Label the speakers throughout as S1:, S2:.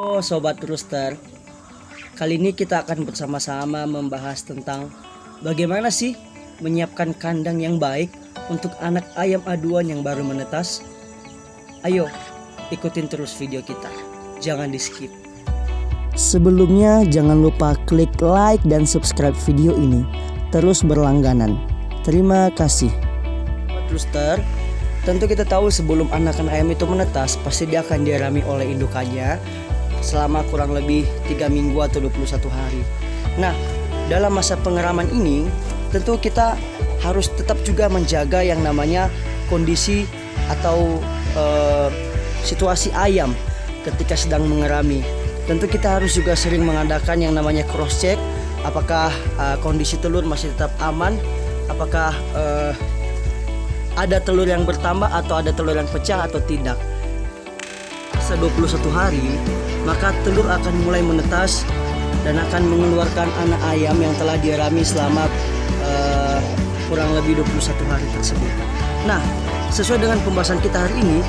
S1: Oh Sobat Rooster, kali ini kita akan bersama-sama membahas tentang bagaimana sih menyiapkan kandang yang baik untuk anak ayam aduan yang baru menetas. Ayo ikutin terus video kita, jangan di skip. Sebelumnya jangan lupa klik like dan subscribe video ini, terus berlangganan. Terima kasih. Sobat Rooster, tentu kita tahu sebelum anakan ayam itu menetas, pasti dia akan dialami oleh indukannya selama kurang lebih 3 minggu atau 21 hari. Nah, dalam masa pengeraman ini tentu kita harus tetap juga menjaga yang namanya kondisi atau situasi ayam ketika sedang mengerami. Tentu kita harus juga sering mengadakan yang namanya cross check, apakah kondisi telur masih tetap aman, apakah ada telur yang bertambah atau ada telur yang pecah atau tidak. Setelah 21 hari, maka telur akan mulai menetas dan akan mengeluarkan anak ayam yang telah diarami selama kurang lebih 21 hari tersebut. Nah, sesuai dengan pembahasan kita hari ini,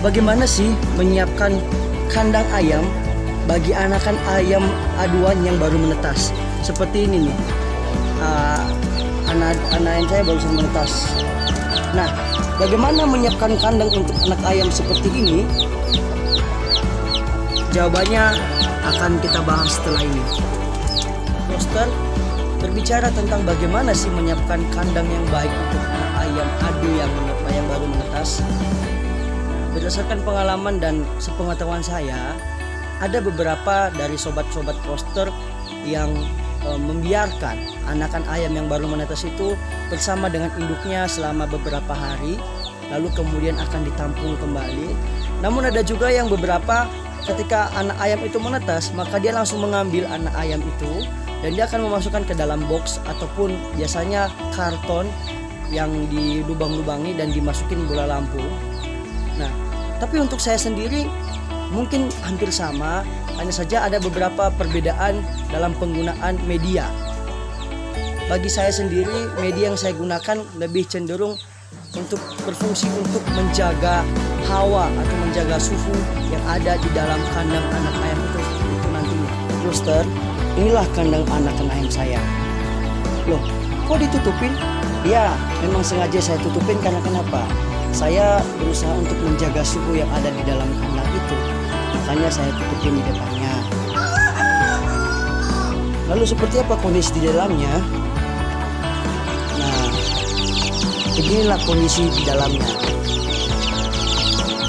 S1: bagaimana sih menyiapkan kandang ayam bagi anakan ayam aduan yang baru menetas? Seperti ini nih, anak ayam saya baru menetas. Nah, bagaimana menyiapkan kandang untuk anak ayam seperti ini? Jawabannya akan kita bahas setelah ini. Rooster, berbicara tentang bagaimana sih menyiapkan kandang yang baik untuk anak ayam adu yang baru menetas. Berdasarkan pengalaman dan sepengetahuan saya, ada beberapa dari sobat-sobat Rooster yang membiarkan anakan ayam yang baru menetas itu bersama dengan induknya selama beberapa hari, lalu kemudian akan ditampung kembali. Namun ada juga yang beberapa ketika anak ayam itu menetas, maka dia langsung mengambil anak ayam itu dan dia akan memasukkan ke dalam box ataupun biasanya karton yang dilubang-lubangi dan dimasukin bola lampu. Nah, tapi untuk saya sendiri mungkin hampir sama, hanya saja ada beberapa perbedaan dalam penggunaan media. Bagi saya sendiri, media yang saya gunakan lebih cenderung untuk berfungsi untuk menjaga hawa atau menjaga suhu yang ada di dalam kandang anak ayam itu nantinya. Rooster, inilah kandang anakan ayam saya. Loh, kok ditutupin? Ya, memang sengaja saya tutupin karena kenapa? Saya berusaha untuk menjaga suhu yang ada di dalam kandang itu. Makanya saya tutupin di depannya. Lalu seperti apa kondisi di dalamnya? Nah, beginilah kondisi di dalamnya.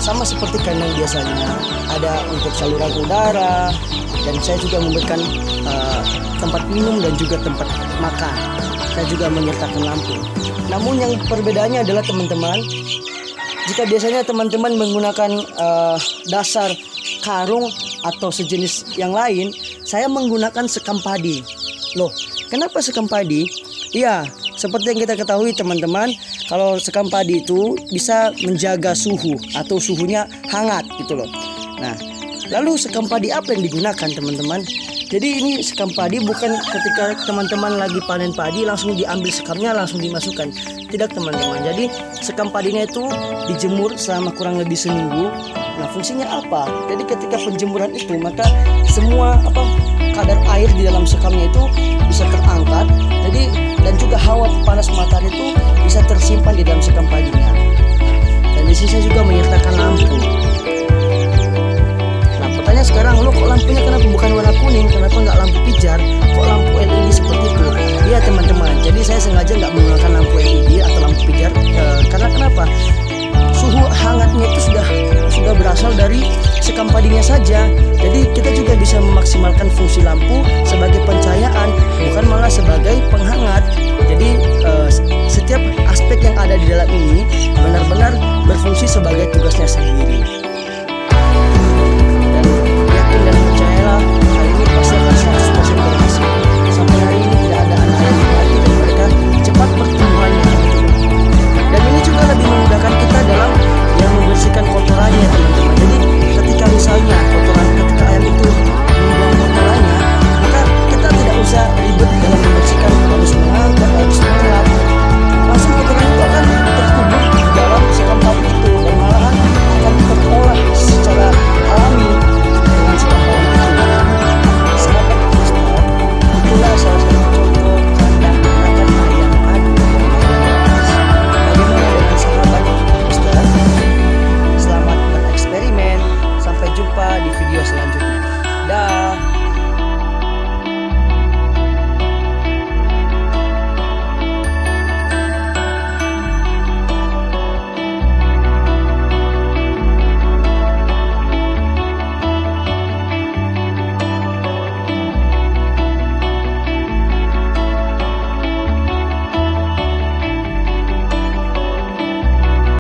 S1: Sama seperti kandang biasanya, ada untuk saluran udara, dan saya juga memberikan tempat minum dan juga tempat makan. Saya juga menyertakan lampu. Namun yang perbedaannya adalah teman-teman, jika biasanya teman-teman menggunakan dasar karung atau sejenis yang lain, saya menggunakan sekam padi. Loh, kenapa sekam padi? Iya, seperti yang kita ketahui teman-teman, kalau sekam padi itu bisa menjaga suhu atau suhunya hangat gitu loh. Nah, lalu sekam padi apa yang digunakan teman-teman? Jadi ini sekam padi bukan ketika teman-teman lagi panen padi langsung diambil sekamnya langsung dimasukkan. Tidak teman-teman. Jadi sekam padinya itu dijemur selama kurang lebih seminggu. Nah, fungsinya apa? Jadi ketika penjemuran itu maka semua kadar air di dalam sekamnya itu bisa terangkat. Jadi dan juga hawa panas matahari itu bisa tersimpan di dalam sekam padinya. Dan di sini saya juga menyertakan lampu. Nah, pertanyaan sekarang, lo kok lampunya kenapa bukan warna kuning? Kenapa nggak lampu pijar? Kok lampu LED seperti itu? Iya teman-teman, jadi saya sengaja nggak menggunakan lampu LED atau lampu pijar karena kenapa? Suhu hangatnya itu sudah berasal dari sekam padinya saja. Jadi kita juga bisa memaksimalkan fungsi lampu sebagai pencahayaan, bukan malah sebagai penghangat. Jadi